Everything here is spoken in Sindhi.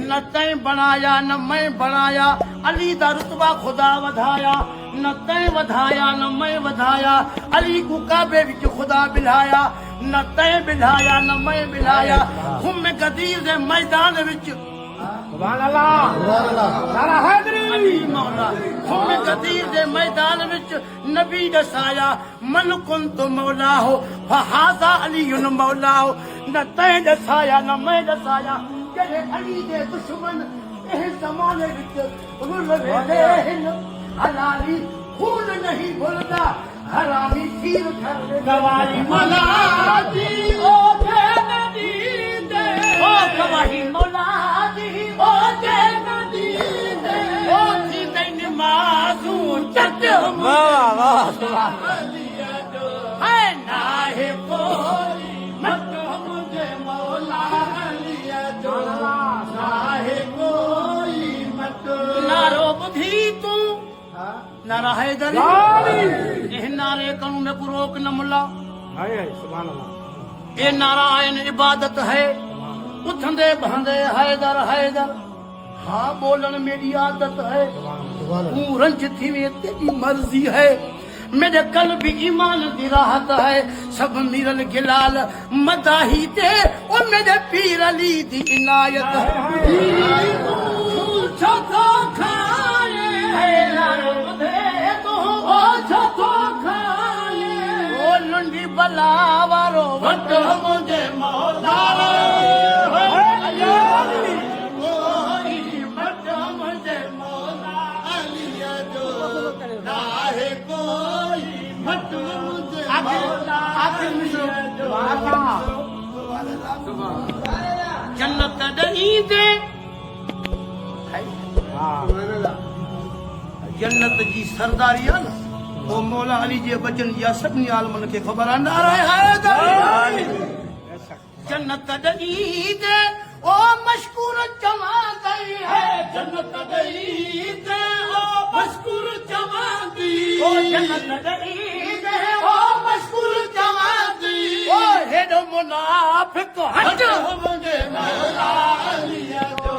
نہ تیں بنایا نہ میں بنایا علی دا رتبہ خدا ودھایا نہ تیں ودھایا نہ میں ودھایا علی کو کعبے وچ خدا بلایا نہ تیں بلایا نہ میں بلایا خم غدیر دے میدان وچ سبحان اللہ نعرہ حیدری علی مولا خم غدیر دے میدان وچ نبی دسایا من کنت مولا ہو فہذا علی مولا ہو نہ تیں دسایا نہ میں دسایا کہ علی دے دشمن اے زمانے وچ رل ویندے ہن حلالی خون نہیں بھلدا حرامی تیر کر گواہی مولا دی او تے ندی دے او گواہی مولا دی او تے ندی دے او تھی تے نمازوں چٹ واہ واہ سبحان ہے نہ ہے کوئی مت مجھے مولا علی جو نہ ہے کوئی مت نارو بدھی تو نعرہ حیدری یہ نعرے کنوں میں کو روک نہ ملا ہائے سبحان اللہ یہ نعرہ عین عبادت ہے اٹھندے بہندے حیدر حیدر ہاں بولن میری عادت ہے ہوں رنج تھی میں تیری مرضی ہے میرے قلب ایمان دی راحت ہے سب میرل گلال مداحی تے اور میرے پیر علی دی عنایت ہے چھتو کھائے ہے لارو دے تو او چھتو کھائے او لنڈی بلا وارو وٹ مجھے مولا کوئی مٹ مجھے مولا علی جو نہ ہے کوئی مٹ مجھے مولا علی جو جنت دئی دے جنت جی سرداری ہے نا وہ مولا علی جی بچن یا سبنی عالمن کے خبر نعرہ حیدر جنت دئی دے او مشکور جما گئی ہے جنت دئی دے او مشکور جما دی او جنت دئی دے او مشکور جما دی او ہیڈو منافق ہٹ مجھے مولا علی جو